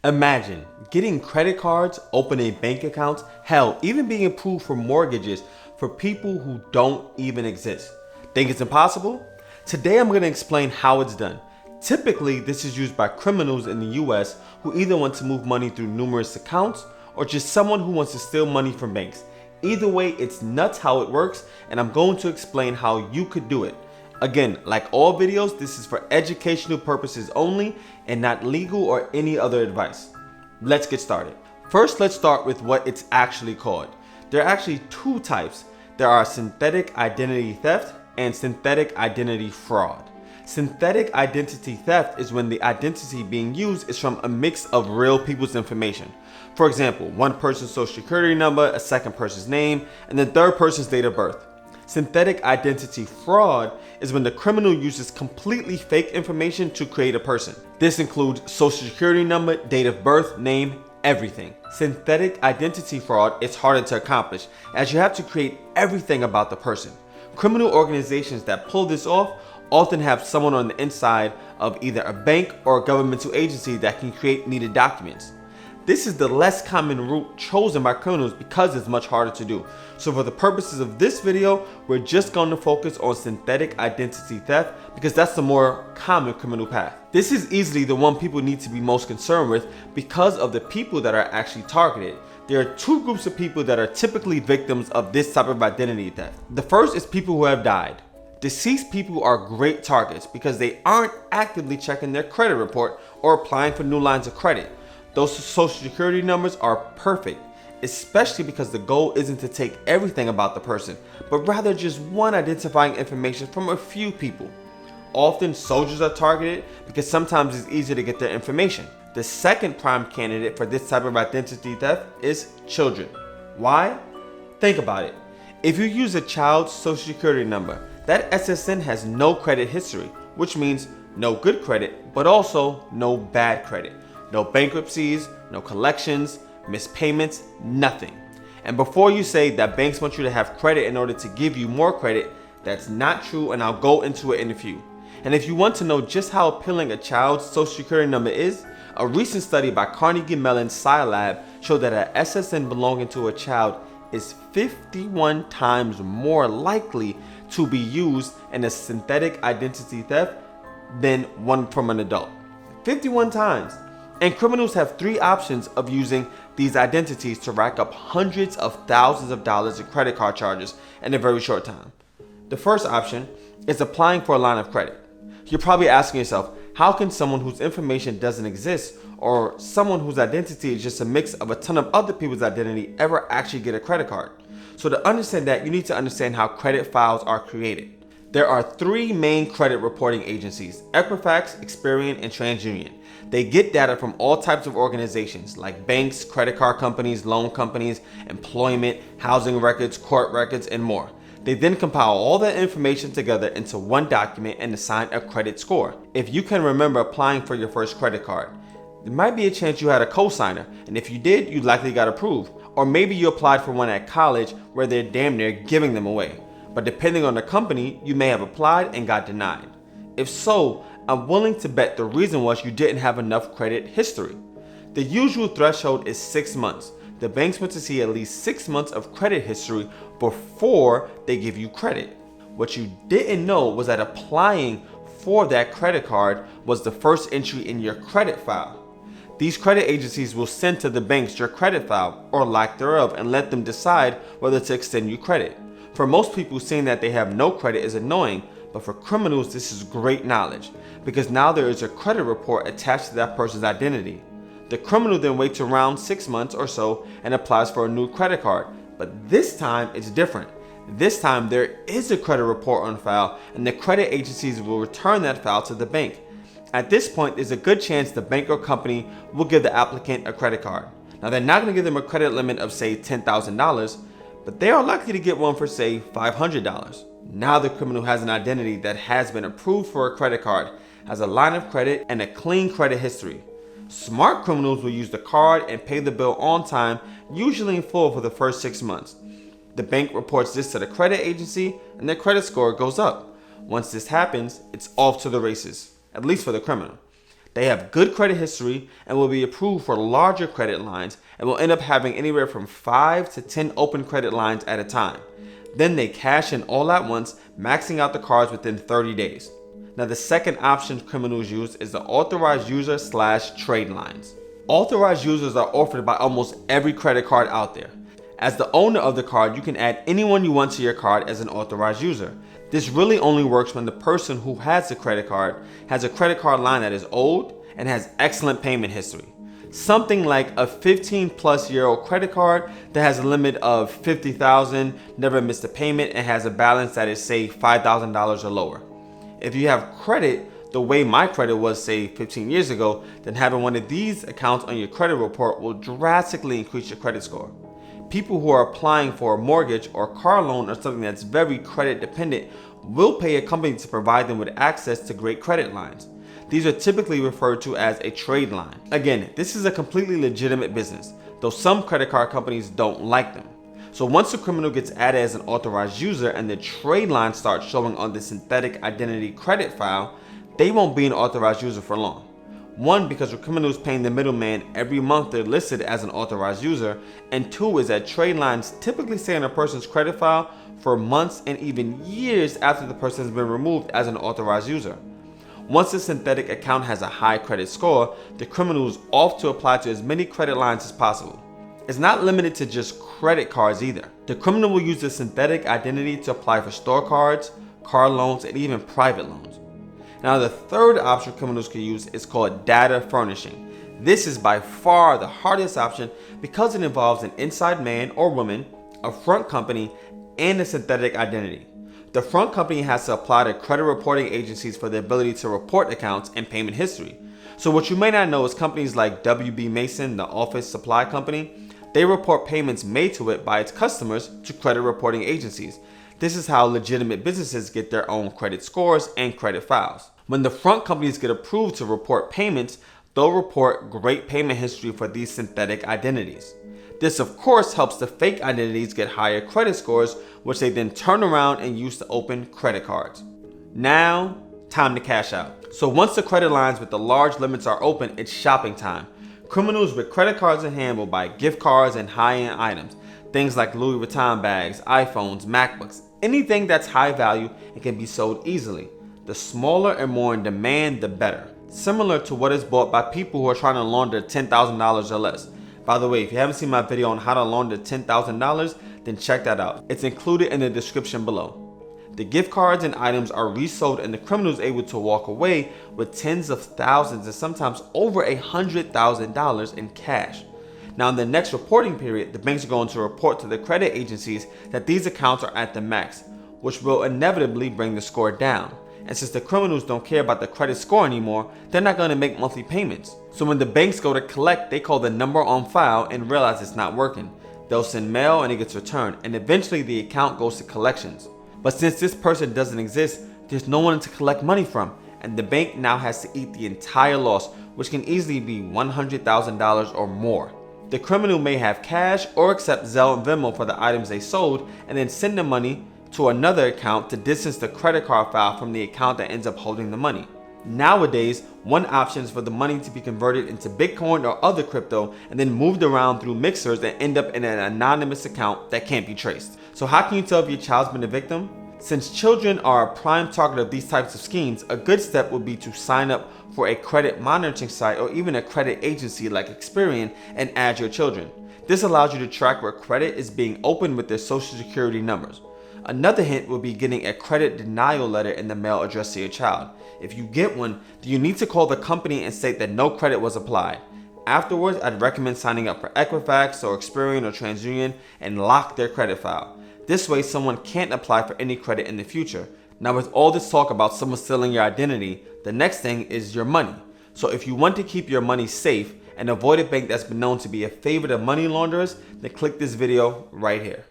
Imagine getting credit cards, opening bank accounts, hell, even being approved for mortgages for people who don't even exist. Think it's impossible? Today I'm going to explain how it's done. Typically, this is used by criminals in the US who either want to move money through numerous accounts or just someone who wants to steal money from banks. Either way, it's nuts how it works, and I'm going to explain how you could do it. Again, like all videos, this is for educational purposes only and not legal or any other advice. Let's get started. First, let's start with what it's actually called. There are actually two types. There are synthetic identity theft and synthetic identity fraud. Synthetic identity theft is when the identity being used is from a mix of real people's information. For example, one person's social security number, a second person's name, and the third person's date of birth. Synthetic identity fraud is when the criminal uses completely fake information to create a person. This includes social security number, date of birth, name, everything. Synthetic identity fraud is harder to accomplish as you have to create everything about the person. Criminal organizations that pull this off often have someone on the inside of either a bank or a governmental agency that can create needed documents. This is the less common route chosen by criminals because it's much harder to do. So for the purposes of this video, we're just going to focus on synthetic identity theft because that's the more common criminal path. This is easily the one people need to be most concerned with because of the people that are actually targeted. There are two groups of people that are typically victims of this type of identity theft. The first is people who have died. Deceased people are great targets because they aren't actively checking their credit report or applying for new lines of credit. Those social security numbers are perfect, especially because the goal isn't to take everything about the person, but rather just one identifying information from a few people. Often soldiers are targeted because sometimes it's easier to get their information. The second prime candidate for this type of identity theft is children. Why? Think about it. If you use a child's social security number, that SSN has no credit history, which means no good credit, but also no bad credit. No bankruptcies, no collections, missed payments, nothing. And before you say that banks want you to have credit in order to give you more credit, that's not true, and I'll go into it in a few. And if you want to know just how appealing a child's social security number is, a recent study by Carnegie Mellon's SciLab showed that an SSN belonging to a child is 51 times more likely to be used in a synthetic identity theft than one from an adult. 51 times. And criminals have three options of using these identities to rack up hundreds of thousands of dollars in credit card charges in a very short time. The first option is applying for a line of credit. You're probably asking yourself, how can someone whose information doesn't exist or someone whose identity is just a mix of a ton of other people's identity ever actually get a credit card? So to understand that, you need to understand how credit files are created. There are three main credit reporting agencies: Equifax, Experian, and TransUnion. They get data from all types of organizations like banks, credit card companies, loan companies, employment, housing records, court records, and more. They then compile all that information together into one document and assign a credit score. If you can remember applying for your first credit card, there might be a chance you had a cosigner, and if you did, you likely got approved. Or maybe you applied for one at college where they're damn near giving them away. But depending on the company, you may have applied and got denied. If so, I'm willing to bet the reason was you didn't have enough credit history. The usual threshold is 6 months. The banks want to see at least 6 months of credit history before they give you credit. What you didn't know was that applying for that credit card was the first entry in your credit file. These credit agencies will send to the banks your credit file, or lack thereof, and let them decide whether to extend you credit. For most people, seeing that they have no credit is annoying, but for criminals, this is great knowledge, because now there is a credit report attached to that person's identity. The criminal then waits around 6 months or so and applies for a new credit card, but this time it's different. This time there is a credit report on file, and the credit agencies will return that file to the bank. At this point, there's a good chance the bank or company will give the applicant a credit card. Now, they're not going to give them a credit limit of, say, $10,000, but they are likely to get one for, say, $500. Now the criminal has an identity that has been approved for a credit card, has a line of credit, and a clean credit history. Smart criminals will use the card and pay the bill on time, usually in full for the first 6 months. The bank reports this to the credit agency, and their credit score goes up. Once this happens, it's off to the races, at least for the criminal. They have good credit history and will be approved for larger credit lines and will end up having anywhere from 5 to 10 open credit lines at a time. Then they cash in all at once, maxing out the cards within 30 days. Now the second option criminals use is the authorized user / trade lines. Authorized users are offered by almost every credit card out there. As the owner of the card, you can add anyone you want to your card as an authorized user. This really only works when the person who has the credit card has a credit card line that is old and has excellent payment history. Something like a 15-plus-year-old credit card that has a limit of $50,000, never missed a payment, and has a balance that is, say, $5,000 or lower. If you have credit the way my credit was, say, 15 years ago, then having one of these accounts on your credit report will drastically increase your credit score. People who are applying for a mortgage or car loan or something that's very credit dependent will pay a company to provide them with access to great credit lines. These are typically referred to as a trade line. Again, this is a completely legitimate business, though some credit card companies don't like them. So once a criminal gets added as an authorized user and the trade line starts showing on the synthetic identity credit file, they won't be an authorized user for long. One, because the criminal is paying the middleman every month they're listed as an authorized user, and two is that trade lines typically stay on a person's credit file for months and even years after the person has been removed as an authorized user. Once the synthetic account has a high credit score, the criminal is off to apply to as many credit lines as possible. It's not limited to just credit cards either. The criminal will use the synthetic identity to apply for store cards, car loans, and even private loans. Now the third option criminals can use is called data furnishing. This is by far the hardest option because it involves an inside man or woman, a front company, and a synthetic identity. The front company has to apply to credit reporting agencies for the ability to report accounts and payment history. So what you may not know is companies like WB Mason, the office supply company, they report payments made to it by its customers to credit reporting agencies. This is how legitimate businesses get their own credit scores and credit files. When the front companies get approved to report payments, they'll report great payment history for these synthetic identities. This of course helps the fake identities get higher credit scores, which they then turn around and use to open credit cards. Now, time to cash out. So once the credit lines with the large limits are open, it's shopping time. Criminals with credit cards in hand will buy gift cards and high-end items. Things like Louis Vuitton bags, iPhones, MacBooks, anything that's high value and can be sold easily. The smaller and more in demand, the better. Similar to what is bought by people who are trying to launder $10,000 or less. By the way, if you haven't seen my video on how to launder $10,000, then check that out. It's included in the description below. The gift cards and items are resold and the criminal is able to walk away with tens of thousands and sometimes over $100,000 in cash. Now in the next reporting period, the banks are going to report to the credit agencies that these accounts are at the max, which will inevitably bring the score down. And since the criminals don't care about the credit score anymore, they're not going to make monthly payments. So when the banks go to collect, they call the number on file and realize it's not working. They'll send mail and it gets returned, and eventually the account goes to collections. But since this person doesn't exist, there's no one to collect money from, and the bank now has to eat the entire loss, which can easily be $100,000 or more. The criminal may have cash or accept Zelle and Venmo for the items they sold and then send the money to another account to distance the credit card file from the account that ends up holding the money. Nowadays, one option is for the money to be converted into Bitcoin or other crypto and then moved around through mixers that end up in an anonymous account that can't be traced. So how can you tell if your child's been a victim? Since children are a prime target of these types of schemes, a good step would be to sign up for a credit monitoring site or even a credit agency like Experian and add your children. This allows you to track where credit is being opened with their social security numbers. Another hint would be getting a credit denial letter in the mail addressed to your child. If you get one, you need to call the company and state that no credit was applied. Afterwards, I'd recommend signing up for Equifax or Experian or TransUnion and lock their credit file. This way, someone can't apply for any credit in the future. Now, with all this talk about someone stealing your identity, the next thing is your money. So if you want to keep your money safe and avoid a bank that's been known to be a favorite of money launderers, then click this video right here.